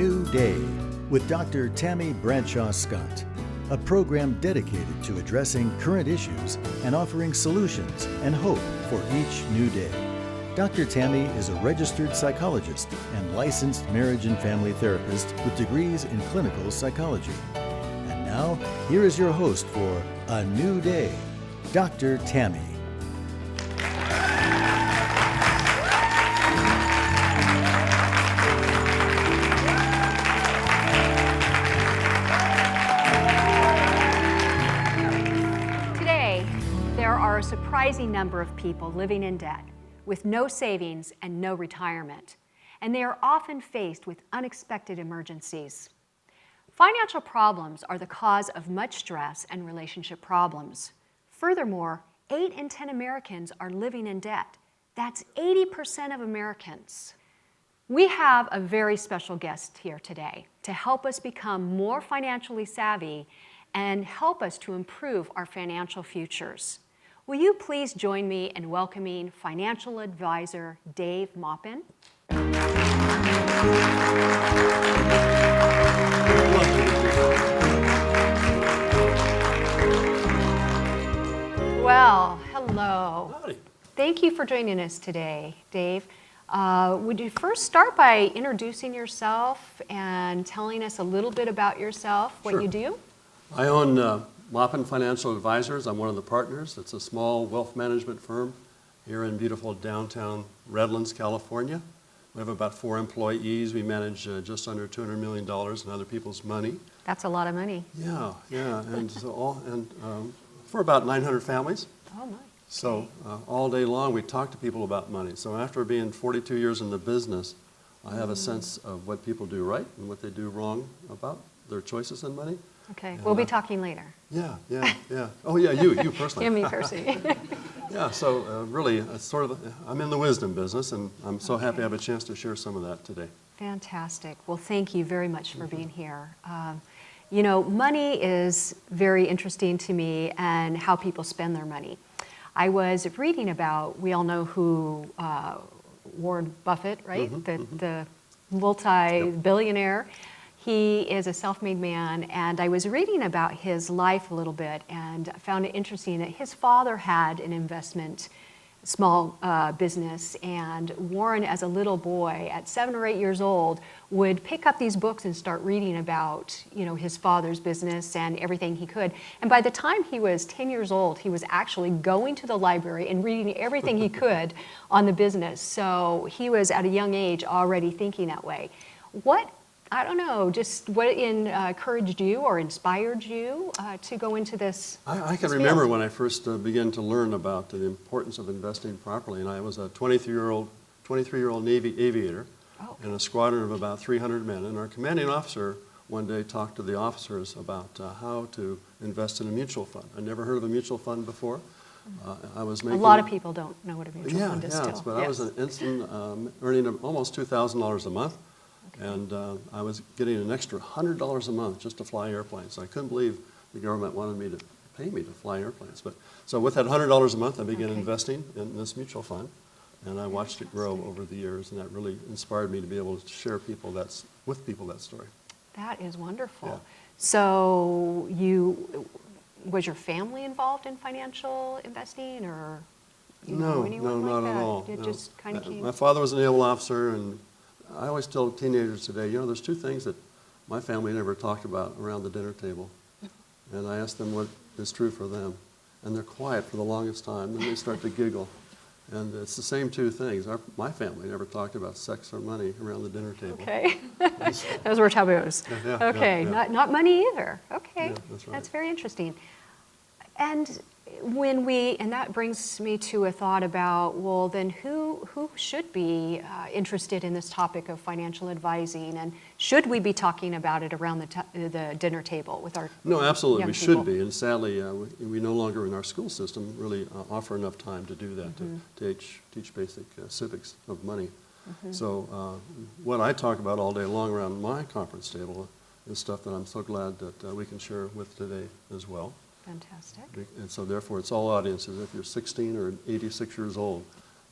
New Day with Dr. Tammy Bradshaw-Scott, a program dedicated to addressing current issues and offering solutions and hope for each new day. Dr. Tammy is a registered psychologist and licensed marriage and family therapist with degrees in clinical psychology. And now, here is your host for A New Day, Dr. Tammy. Today, there are a surprising number of people living in debt with no savings and no retirement, and they are often faced with unexpected emergencies. Financial problems are the cause of much stress and relationship problems. Furthermore, 8 in 10 Americans are living in debt. That's 80% of Americans. We have a very special guest here today to help us become more financially savvy and help us to improve our financial futures. Will you please join me in welcoming financial advisor Dave Maupin? Well, hello. Howdy. Thank you for joining us today, Dave. Would you first start by introducing yourself and telling us a little bit about yourself, what Sure. you do? I own Maupin Financial Advisors. I'm one of the partners. It's a small wealth management firm here in beautiful downtown Redlands, California. We have about 4 employees. We manage just under $200 million in other people's money. That's a lot of money. Yeah, and for about 900 families. Oh my. So all day long we talk to people about money. So after being 42 years in the business, I have a sense of what people do right and what they do wrong about their choices in money. Okay, we'll be talking later. Yeah. Oh yeah, you personally. Yeah, me personally. Yeah, so really, it's sort of, I'm in the wisdom business, and I'm so happy I have a chance to share some of that today. Fantastic. Well, thank you very much for being here. You know, money is very interesting to me and how people spend their money. I was reading about, we all know who Warren Buffett, right? The multi-billionaire. He is a self-made man, and I was reading about his life a little bit and found it interesting that his father had an investment, small business, and Warren, as a little boy, at 7 or 8 years old, would pick up these books and start reading about, you know, his father's business and everything he could. And by the time he was 10 years old, he was actually going to the library and reading everything he could on the business. So he was at a young age already thinking that way. I don't know, just what encouraged you or inspired you to go into this? I can remember when I first began to learn about the importance of investing properly, and I was a 23-year-old Navy aviator in a squadron of about 300 men, and our commanding officer one day talked to the officers about how to invest in a mutual fund. I never heard of a mutual fund before. I was making a lot of people don't know what a mutual fund is still. But I was an instant earning almost $2,000 a month. And I was getting an extra $100 a month just to fly airplanes. I couldn't believe the government wanted me to pay me to fly airplanes. But so with that $100 a month, I began investing in this mutual fund, and I watched it grow over the years, and that really inspired me to be able to share with people that story. That is wonderful. Yeah. So was your family involved in financial investing, or No, anyone like not that? at all. It No. just kind of came. My father was a naval officer, and I always tell teenagers today, you know, there's 2 things that my family never talked about around the dinner table. And I ask them what is true for them. And they're quiet for the longest time. Then they start to giggle. And it's the same 2 things. My family never talked about sex or money around the dinner table. Okay. Those were taboos. Okay. Yeah. Not money either. Okay. Yeah, that's right. That's very interesting. And and that brings me to a thought about, well, then who should be interested in this topic of financial advising, and should we be talking about it around the dinner table with our No, absolutely, young we people? should be, and sadly, we no longer in our school system really offer enough time to do that, to teach basic civics of money. So what I talk about all day long around my conference table is stuff that I'm so glad that we can share with today as well. Fantastic. And so therefore it's all audiences. If you're 16 or 86 years old,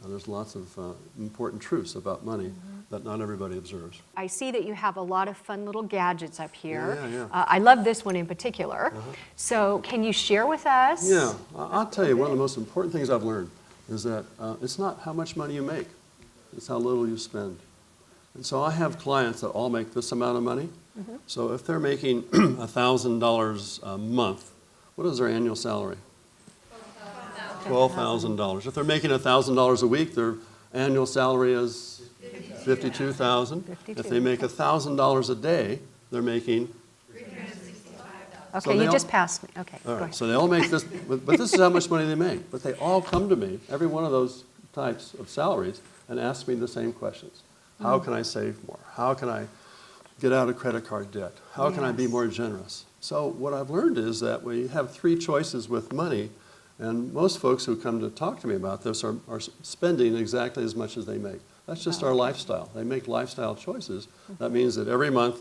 there's lots of important truths about money that not everybody observes. I see that you have a lot of fun little gadgets up here. Yeah. I love this one in particular. So can you share with us? Yeah, I'll tell you, one of the most important things I've learned is that it's not how much money you make, it's how little you spend. And so I have clients that all make this amount of money. So if they're making $1,000 a month, what is their annual salary? $12,000. If they're making $1,000 a week, their annual salary is $52,000. If they make $1,000 a day, they're making. Okay, So you just passed me. Okay, All go right, ahead. so they all make this, but this is how much money they make. But they all come to me, every one of those types of salaries, and ask me the same questions. How can I save more? How can I get out of credit card debt? How can I be Yes. more generous? So what I've learned is that we have three choices with money, and most folks who come to talk to me about this are spending exactly as much as they make. That's just our lifestyle. They make lifestyle choices. That means that every month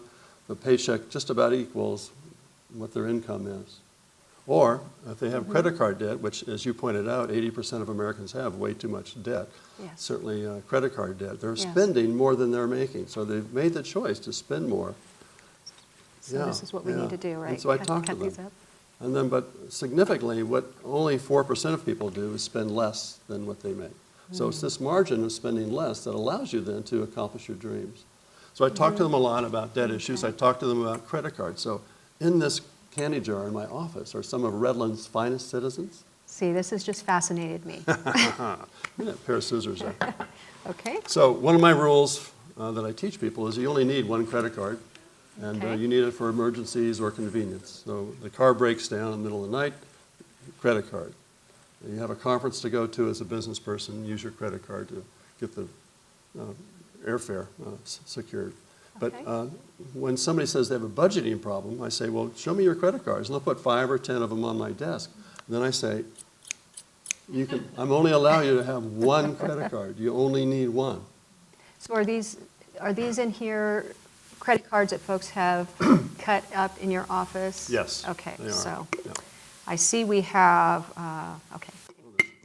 the paycheck just about equals what their income is. Or if they have credit card debt, which as you pointed out, 80% of Americans have way too much debt, Yes. certainly credit card debt, they're Yes. spending more than they're making. So they've made the choice to spend more. So this is what we need to do, right? And so I Cut- talk to cut these them. up. And then, but significantly, what only 4% of people do is spend less than what they make. So it's this margin of spending less that allows you then to accomplish your dreams. So I talk to them a lot about debt issues. I talk to them about credit cards. So in this candy jar in my office are some of Redland's finest citizens. See, this has just fascinated me. Look at that pair of scissors there. Okay, So one of my rules that I teach people is you only need one credit card, and Okay. you need it for emergencies or convenience. So the car breaks down in the middle of the night, credit card. You have a conference to go to as a business person, use your credit card to get the airfare secured. But Okay. when somebody says they have a budgeting problem, I say, well, show me your credit cards. And they'll put 5 or 10 of them on my desk. And then I say, I'm only allowing you to have one credit card. You only need one. so are these in here credit cards that folks have cut up in your office? Yes, Okay, they are. so Yeah. I see we have, okay.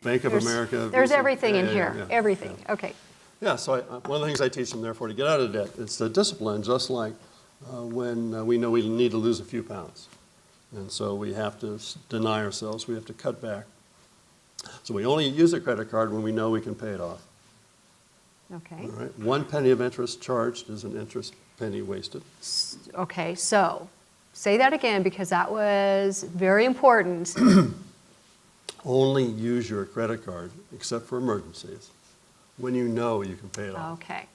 Bank of America. There's Visa. everything in Yeah, here, yeah. everything, okay. Yeah, so one of the things I teach them, therefore, to get out of debt, it's the discipline, just like when we know we need to lose a few pounds. And so we have to deny ourselves, we have to cut back. So we only use a credit card when we know we can pay it off. Okay, All right? 1 penny of interest charged is an interest penny wasted. okay, so say that again because that was very important. Only use your credit card, except for emergencies, when you know you can pay it off. Okay,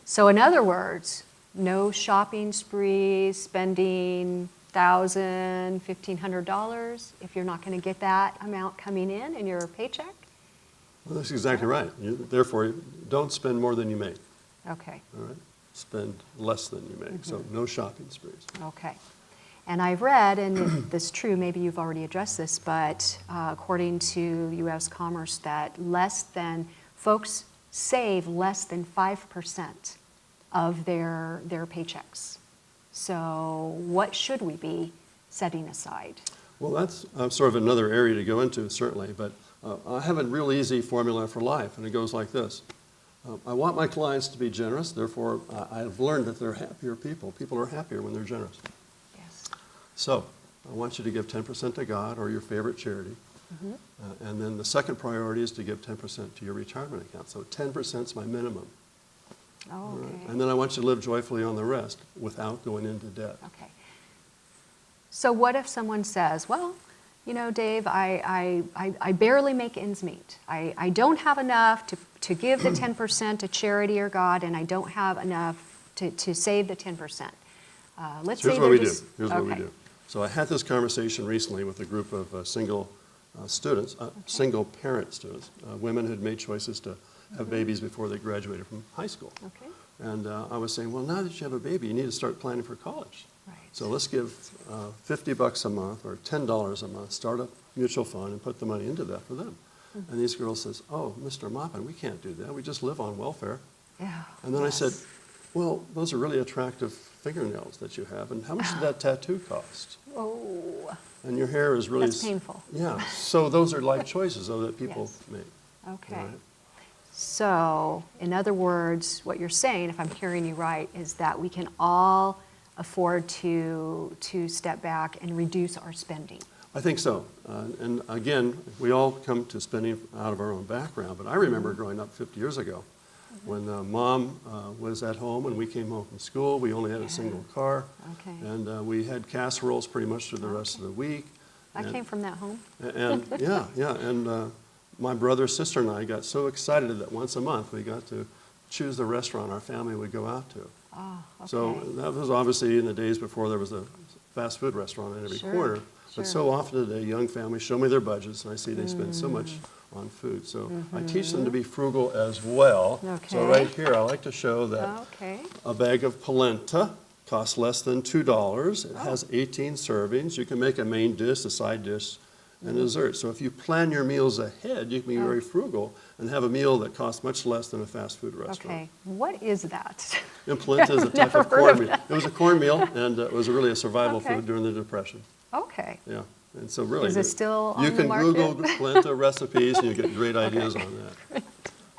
so in other words, no shopping sprees, spending $1,000, $1,500 if you're not going to get that amount coming in your paycheck? Well, that's exactly right. Therefore, don't spend more than you make. Okay, All right? Spend less than you make. So no shopping sprees. okay. And I've read, and if this is true, maybe you've already addressed this, but according to U.S. Commerce, that folks save less than 5% of their paychecks. So what should we be setting aside? Well, that's sort of another area to go into, certainly. But I have a real easy formula for life, and it goes like this. I want my clients to be generous. Therefore, I've learned that they're happier people. People are happier when they're generous. Yes. So I want you to give 10% to God or your favorite charity. And then the second priority is to give 10% to your retirement account. So 10% is my minimum. Oh, All right? okay. And then I want you to live joyfully on the rest without going into debt. Okay. So what if someone says, well, you know, Dave, I barely make ends meet. I don't have enough to give the 10% to charity or God, and I don't have enough to save the 10%. Let's So here's say what they're we just, do. Here's what we okay. do. So I had this conversation recently with a group of single students, single parent students, women who had made choices to have babies before they graduated from high school. Okay. And I was saying, well, now that you have a baby, you need to start planning for college. Right. So let's give $50 a month or $10 a month, start a mutual fund and put the money into that for them. And these girls says, oh, Mr. Maupin, we can't do that. We just live on welfare. Yeah. And then yes. I said, well, those are really attractive fingernails that you have. And how much did that tattoo cost? Oh, And your hair is really... that's painful. Yeah. So those are life choices, though, that people Yes. make. Okay. Right. So, in other words, what you're saying, if I'm hearing you right, is that we can all afford to step back and reduce our spending. I think so. And again, we all come to spending out of our own background, but I remember growing up 50 years ago when Mom was at home and we came home from school. We only had a single car, Okay. and we had casseroles pretty much through the rest of the week. I came from that home. And yeah, and my brother, sister, and I got so excited that once a month we got to choose the restaurant our family would go out to. Oh, okay. So that was obviously in the days before there was a fast food restaurant in every Sure, corner. sure. But so often today, young families show me their budgets, and I see they spend so much on food. So I teach them to be frugal as well. So Okay. right here, I like to show that Okay. a bag of polenta costs less than $2. It has 18 servings. You can make a main dish, a side dish, and a dessert. So if you plan your meals ahead, you can be very frugal and have a meal that costs much less than a fast food restaurant. Okay. What is that? And polenta is a type Never of heard of cornmeal. It was a cornmeal, and it was really a survival Okay. food during the Depression. Okay. Yeah, and so really, Is it still on you the can market? Google polenta recipes and you get great ideas on that.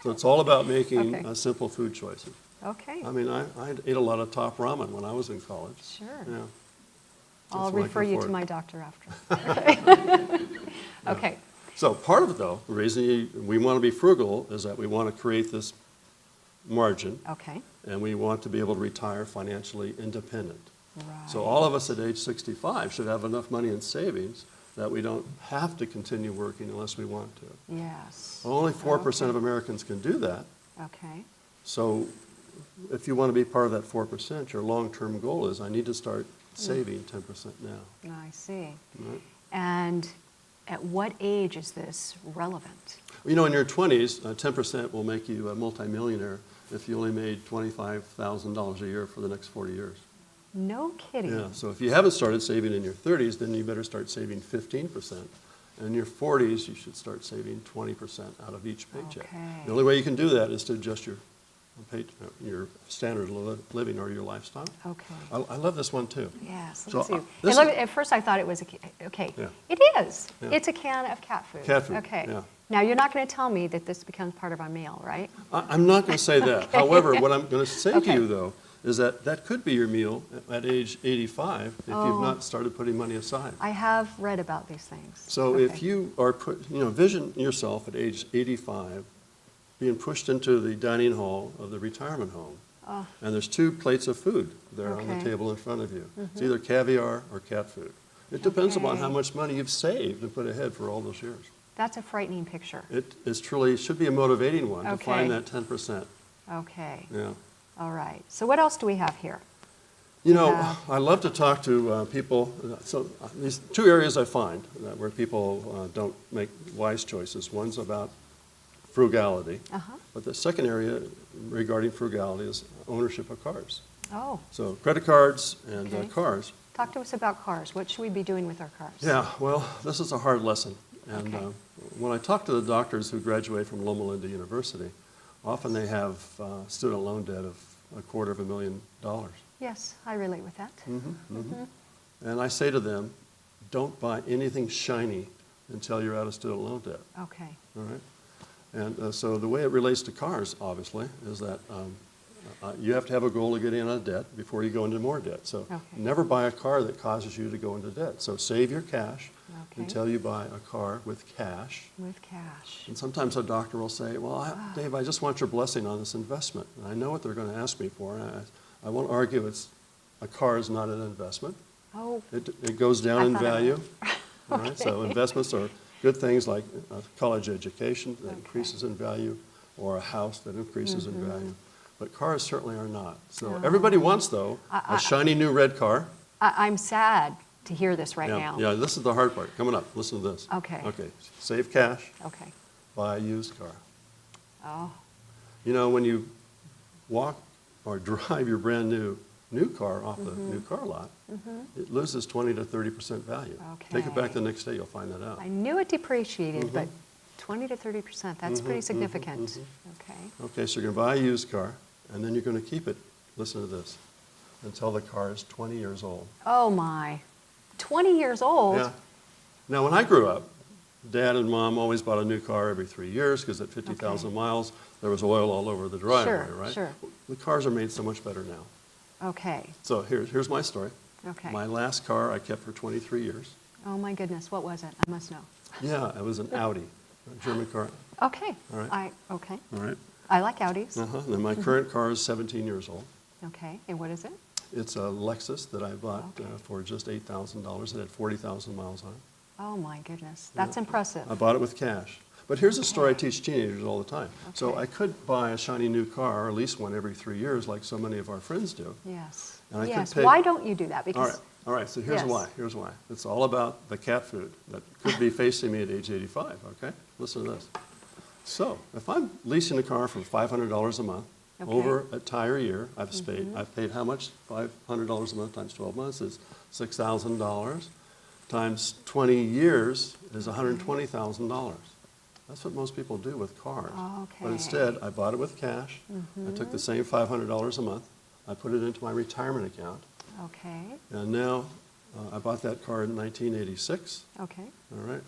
So it's all about making Okay. simple food choices. Okay. I mean, I ate a lot of top ramen when I was in college. Sure. Yeah. I'll That's what I refer can you to afford. my doctor after. Okay. So part of it, though, the reason we want to be frugal is that we want to create this margin, Okay. and we want to be able to retire financially independent. Right. So all of us at age 65 should have enough money in savings that we don't have to continue working unless we want to. Yes. Only 4% Okay. of Americans can do that. Okay. So if you want to be part of that 4%, your long-term goal is I need to start saving 10% now. I see. Right? And at what age is this relevant? You know, in your 20s, 10% will make you a multimillionaire if you only made $25,000 a year for the next 40 years. No kidding. Yeah, so if you haven't started saving in your 30s, then you better start saving 15%. And in your 40s, you should start saving 20% out of each paycheck. Okay. The only way you can do that is to adjust your standard of living or your lifestyle. Okay. I love this one too. Yes, So, let's see. this Hey, look, is- at first I thought it was okay. Yeah. It is. Yeah. It's a can of cat food. Cat food, Okay. yeah. Now, you're not going to tell me that this becomes part of our meal, right? I'm not going to say that. However, what I'm going to say Okay. to you, though, is that that could be your meal at age 85 if you've not started putting money aside. I have read about these things. So Okay. if you are, vision yourself at age 85 being pushed into the dining hall of the retirement home, Oh. and there's 2 plates of food there on the Okay. table in front of you. It's either caviar or cat food. It depends upon Okay. how much money you've saved and put ahead for all those years. That's a frightening picture. It is truly, should be a motivating one to Okay. find that 10%. Okay. Yeah. All right. So what else do we have here? You know, Yeah. I love to talk to people. So these 2 areas I find where people don't make wise choices. One's about frugality, Uh-huh. but the second area regarding frugality is ownership of cars. Oh, So credit cards and Okay. cars. talk to us about cars. What should we be doing with our cars? Yeah, well, this is a hard lesson. And Okay. when I talk to the doctors who graduate from Loma Linda University, often they have student loan debt of $250,000. Yes, I relate with that. And I say to them, don't buy anything shiny until you're out of student loan debt. Okay. All right? And so the way it relates to cars, obviously, is that you have to have a goal to get out of debt before you go into more debt. So Okay. never buy a car that causes you to go into debt. So save your cash Okay. until you buy a car with cash. With cash. And sometimes a doctor will say, well, Dave, I just want your blessing on this investment. And I know what they're going to ask me for. And I won't argue a car is not an investment. Oh, It goes down I in thought it value. was. All right, so investments are good things like a college education that Okay. increases in value, or a house that increases in value. But cars certainly are not. So No. everybody wants, though, a shiny new red car. I'm sad to hear this right now. Yeah, this is the hard part. Coming up, listen to this. Okay. Okay, save cash, Okay. buy a used car. Oh, You know, when you walk or drive your brand new car off the new car lot, it loses 20 to 30% value. Take it back Okay. the next day, you'll find that out. I knew it depreciated, but 20 to 30%, that's pretty significant. Okay. Okay, so you're going to buy a used car, and then you're going to keep it, listen to this, until the car is 20 years old. Oh my, 20 years old? Yeah. Now, when I grew up, Dad and Mom always bought a new car every 3 years because at 50,000 miles, there was oil all over the driveway, Sure, right? sure. The cars are made so much better now. Okay, So here's my story. okay. My last car I kept for 23 years. Oh my goodness, what was it? I must know. Yeah, it was an Audi, a German car. Okay. All right. Okay. All right. I like Audis. And then my current car is 17 years old. Okay, and what is it? It's a Lexus that I bought Okay. for just $8,000. It had 40,000 miles on it. Oh my goodness, that's impressive. I bought it with cash. But here's a story I teach teenagers all the time. So Okay. I could buy a shiny new car, or at least one every 3 years, like so many of our friends do. Yes. And I could Yes, pay- why don't you do that? All Because, right, all right, so here's Yes. why, here's why. It's all about the cat food that could be facing me at age 85, okay? Listen to this. So, if I'm leasing a car for $500 a month, Okay. over a entire year, I've paid how much? $500 a month times 12 months is $6,000, times 20 years is $120,000. That's what most people do with cars. But Okay. instead, I bought it with cash. I took the same $500 a month. I put it into my retirement account. okay, And now, I bought that car in 1986, okay. all right?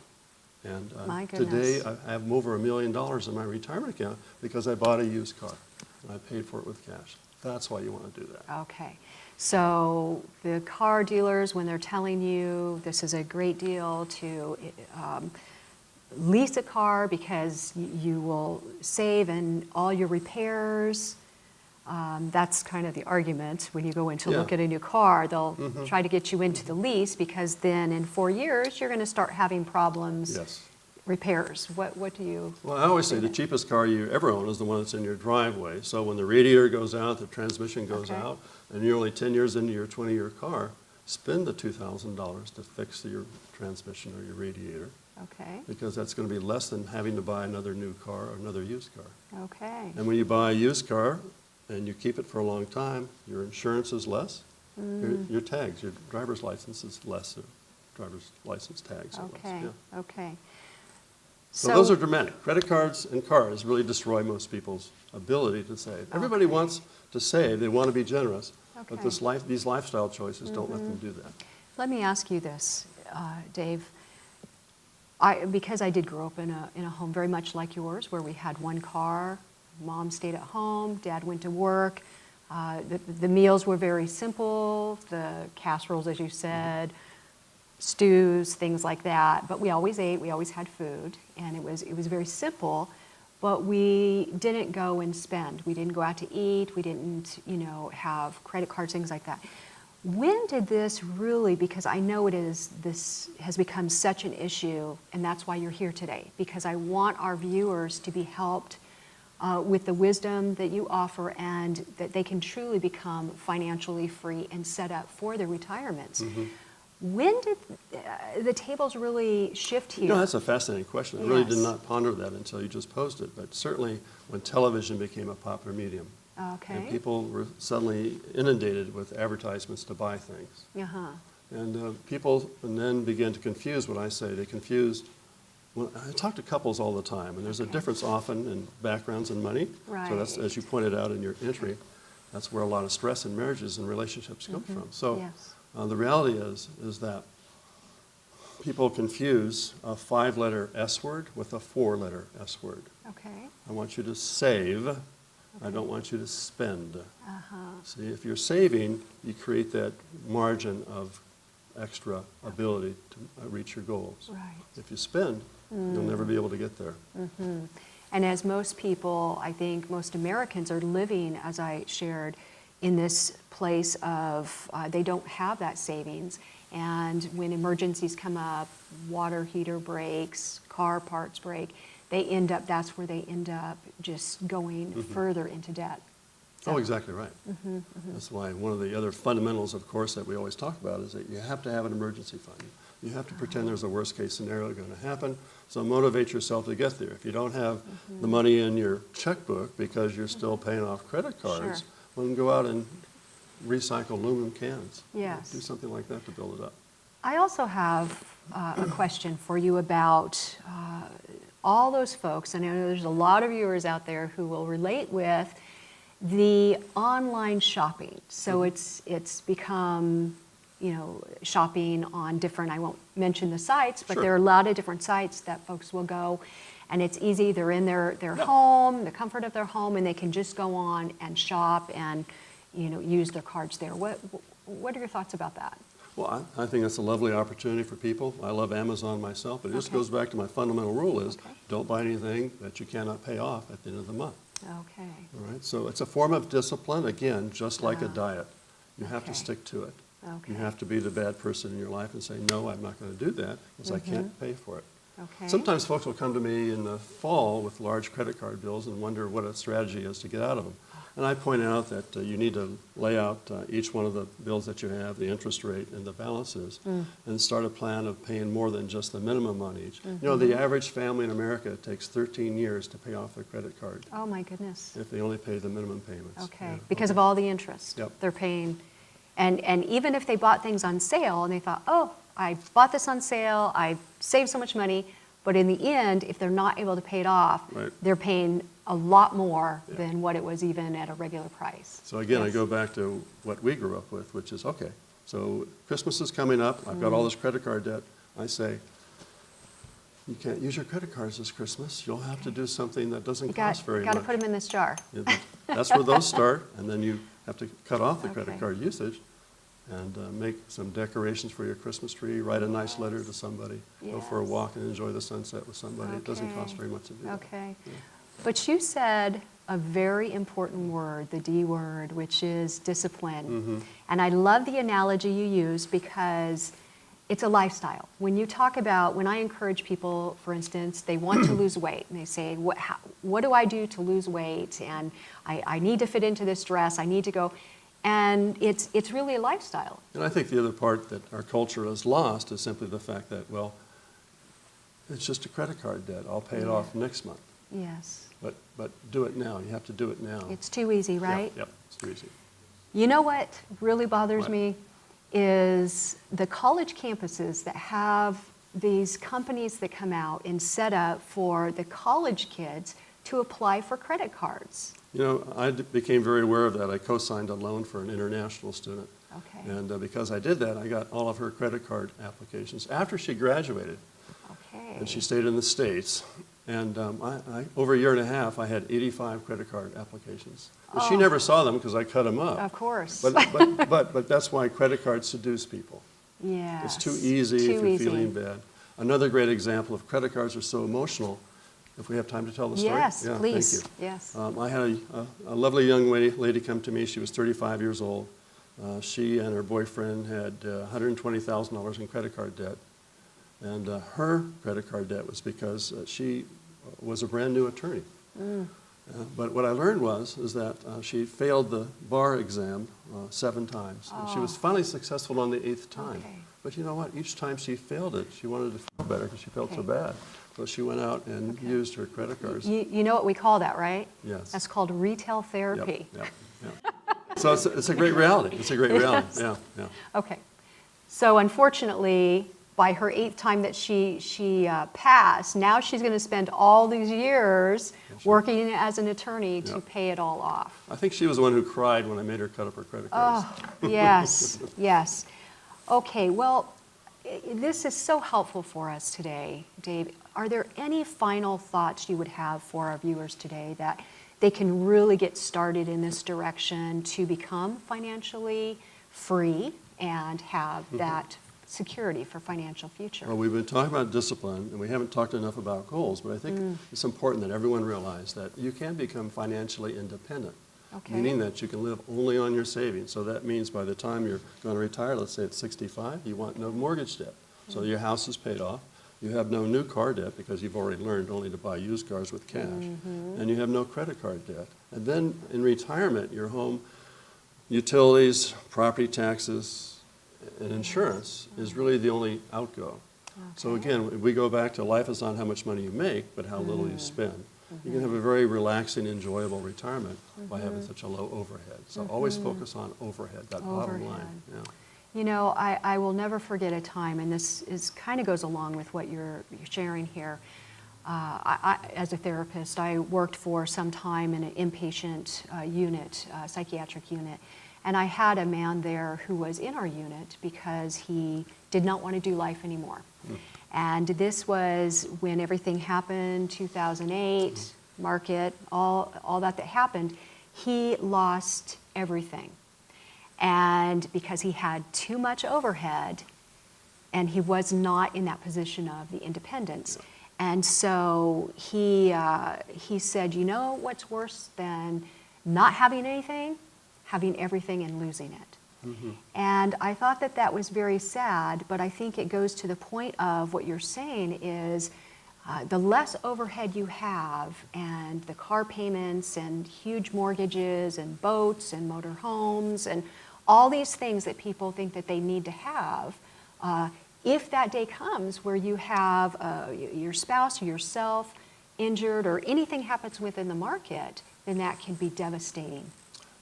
And My today, goodness. I have over $1 million in my retirement account because I bought a used car. And I paid for it with cash. That's why you want to do that. Okay. So the car dealers, when they're telling you this is a great deal to lease a car because you will save in all your repairs, that's kind of the argument when you go in to Yeah. look at a new car. They'll try to get you into the lease because then in 4 years you're going to start having problems. Yes. Repairs. What do you? Well, I always say the cheapest car you ever own is the one that's in your driveway. So when the radiator goes out, the transmission goes Okay. out, and you're only 10 years into your 20-year car, spend the $2,000 to fix your transmission or your radiator, Okay. because that's going to be less than having to buy another new car or another used car. Okay. And when you buy a used car and you keep it for a long time, your insurance is less, your tags, your driver's license is less, or driver's license tags are less. Okay. Yeah. Okay. So those are dramatic. Credit cards and cars really destroy most people's ability to save. Everybody wants to save, they want to be generous, but Okay. these lifestyle choices don't let them do that. Let me ask you this, Dave. Because I did grow up in a home very much like yours, where we had one car, mom stayed at home, dad went to work. The meals were very simple, the casseroles, as you said, stews, things like that. But we always ate, we always had food, and it was very simple. But we didn't go and spend. We didn't go out to eat. We didn't, have credit cards, things like that. When did this really, because I know this has become such an issue, and that's why you're here today, because I want our viewers to be helped with the wisdom that you offer and that they can truly become financially free and set up for their retirements. When did the tables really shift here? That's a fascinating question. I really did Yes. not ponder that until you just posed it, but certainly when television became a popular medium, Okay. and people were suddenly inundated with advertisements to buy things. Uh-huh. And people then begin to confuse what I say. They confuse, well, I talk to couples all the time, and there's a Okay. difference often in backgrounds and money. So that's, Right. as you pointed out in your entry, that's where a lot of stress in marriages and relationships come from. So Yes. the reality is that people confuse a 5-letter S word with a 4-letter S word. Okay. I want you to save. I don't want you to spend. Uh-huh. See, if you're saving, you create that margin of extra ability to reach your goals. Right. If you spend, you'll never be able to get there. And as most people, I think most Americans are living, as I shared, in this place of they don't have that savings. And when emergencies come up, water heater breaks, car parts break, that's where they end up just going further into debt. Oh, exactly right. That's why one of the other fundamentals, of course, that we always talk about is that you have to have an emergency fund. You have to pretend there's a worst case scenario going to happen, so motivate yourself to get there. If you don't have the money in your checkbook because you're still paying off credit cards, Sure. well, then go out and recycle aluminum cans. Yes. Do something like that to build it up. I also have a question for you about all those folks. I know there's a lot of viewers out there who will relate with the online shopping. So it's become, shopping on different, I won't mention the sites, but Sure. there are a lot of different sites that folks will go. and it's easy. They're in their home, the comfort of their home, and they can just go on and shop and, you know, use their cards there. What are your thoughts about that? Well, I think that's a lovely opportunity for people. I love Amazon myself, but it just goes back to my fundamental rule is don't buy anything that you cannot pay off at the end of the month. Okay. All right, so it's a form of discipline, again, just like a diet. You have to stick to it. Okay. You have to be the bad person in your life and say, no, I'm not going to do that because I can't pay for it. Okay. Sometimes folks will come to me in the fall with large credit card bills and wonder what a strategy is to get out of them. And I point out that you need to lay out each one of the bills that you have, the interest rate and the balances, and start a plan of paying more than just the minimum on each. You know, the average family in America takes 13 years to pay off their credit card Oh my goodness. if they only pay the minimum payments. Okay, Yeah, because of all the interest Yep. they're paying. And even if they bought things on sale and they thought, oh, I bought this on sale, I saved so much money, but in the end, if they're not able to pay it off, Right. they're paying a lot more than what it was even at a regular price. So again, I Yes. go back to what we grew up with, which is, okay, so Christmas is coming up, I've got all this credit card debt. I say, you can't use your credit cards this Christmas. You'll have to do something that doesn't You cost very got to much. put them in this jar. Yeah, that's where those start, and then you have to cut off the credit Okay. card usage and make some decorations for your Christmas tree, write a nice letter to somebody, go for a Yes. walk and enjoy the sunset with somebody. It doesn't cost Okay. very much to do that. Okay. But you said a very important word, the D word, which is discipline. And I love the analogy you use because it's a lifestyle. When you talk about, when I encourage people, for instance, they want to lose weight, and they say, what do I do to lose weight? And I need to fit into this dress, I need to go. And it's really a lifestyle. And I think the other part that our culture has lost is simply the fact that, well, it's just a credit card debt. I'll pay it off next month. Yes. But do it now. You have to do it now. It's too easy, right? Yep, it's too easy. You know what really bothers What? me is the college campuses that have these companies that come out and set up for the college kids to apply for credit cards. You know, I became very aware of that. I co-signed a loan for an international student. Okay. And because I did that, I got all of her credit card applications after she graduated. Okay. And she stayed in the States. And over a year and a half, I had 85 credit card applications. And she never saw them because I cut them up. Of course. But that's why credit cards seduce people. Yes. It's too easy Too if you're easy. feeling bad. Another great example of credit cards are so emotional. If we have time to tell the story? Yes, Yeah, please. Thank you. Yes. I had a lovely young lady come to me. She was 35 years old. She and her boyfriend had $120,000 in credit card debt. And her credit card debt was because she was a brand new attorney. But what I learned is that she failed the bar exam 7 times. And she was finally successful on the 8th time. Okay. But you know what? Each time she failed it, she wanted to feel better because she felt so bad. So she went out and used her credit cards. You know what we call that, right? Yes. That's called retail Yep, therapy. yep. So it's a great reality. It's a great reality. Yes. Yeah. Okay. So unfortunately, by her 8th time that she passed, now she's going to spend all these years working as an attorney to pay it all off. I think she was the one who cried when I made her cut up her credit cards. Oh, yes, yes. Okay, well, this is so helpful for us today, Dave. Are there any final thoughts you would have for our viewers today that they can really get started in this direction to become financially free and have that security for financial future? Well, we've been talking about discipline, and we haven't talked enough about goals, but I think it's important that everyone realize that you can become financially independent, Okay. meaning that you can live only on your savings. So that means by the time you're going to retire, let's say at 65, you want no mortgage debt. So your house is paid off. You have no new car debt because you've already learned only to buy used cars with cash. And you have no credit card debt. And then in retirement, your home utilities, property taxes, and insurance is really the only outgo. So again, we go back to life is not how much money you make, but how little you spend. You can have a very relaxing, enjoyable retirement by having such a low overhead. So always focus on overhead, that bottom line. Overhead. Yeah. You know, I will never forget a time, and this kind of goes along with what you're sharing here. As a therapist, I worked for some time in an inpatient unit, psychiatric unit, and I had a man there who was in our unit because he did not want to do life anymore. And this was when everything happened, 2008, market, all that happened. He lost everything. And because he had too much overhead, and he was not in that position of the independence. And so he said, you know what's worse than not having anything? Having everything and losing it. Mm-hmm. And I thought that that was very sad, but I think it goes to the point of what you're saying is the less overhead you have and the car payments and huge mortgages and boats and motor homes and all these things that people think that they need to have, if that day comes where you have your spouse or yourself injured or anything happens within the market, then that can be devastating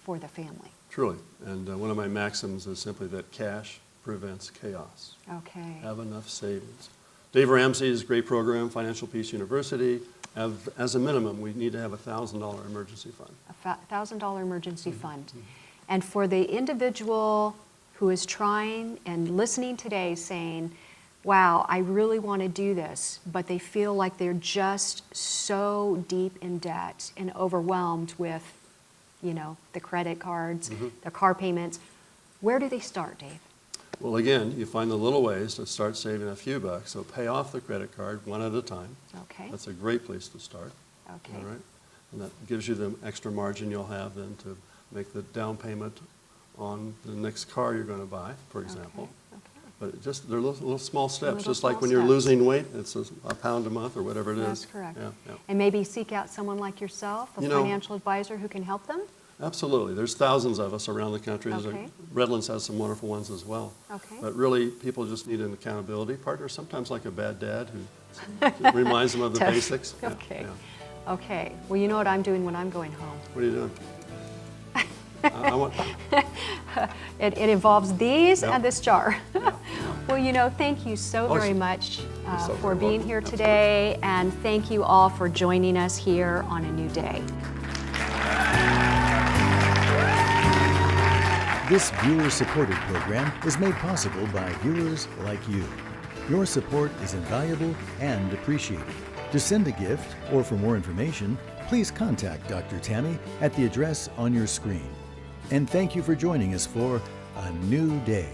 for the family. Truly. And one of my maxims is simply that cash prevents chaos. Okay. Have enough savings. Dave Ramsey's great program, Financial Peace University, as a minimum, we need to have a $1,000 emergency fund. A $1,000 emergency fund. Mm-hmm. And for the individual who is trying and listening today saying, wow, I really want to do this, but they feel like they're just so deep in debt and overwhelmed with, you know, the credit cards, the car payments. Where do they start, Dave? Well, again, you find the little ways to start saving a few bucks. So pay off the credit card one at a time. Okay. That's a great place to start. Okay. All right. And that gives you the extra margin you'll have then to make the down payment on the next car you're going to buy, for example. Okay. But they're little small steps, Little just like small when you're steps. losing weight, it's a pound a month or whatever it is. That's correct. Yeah. And maybe seek out someone like yourself, a financial advisor who can help them? Absolutely. There's thousands of us around the country. Okay. Redlands has some wonderful ones as well. Okay. But really, people just need an accountability partner, sometimes like a bad dad who reminds them of the basics. Okay. Yeah. Okay. Well, you know what I'm doing when I'm going home? What are you doing? I want... It involves these Yep. and this jar. Yeah. Well, you know, thank you so very much so for very being welcome. here today, and thank you all for joining us here on A New Day. This viewer-supported program is made possible by viewers like you. Your support is invaluable and appreciated. To send a gift or for more information, please contact Dr. Tammy at the address on your screen. And thank you for joining us for A New Day.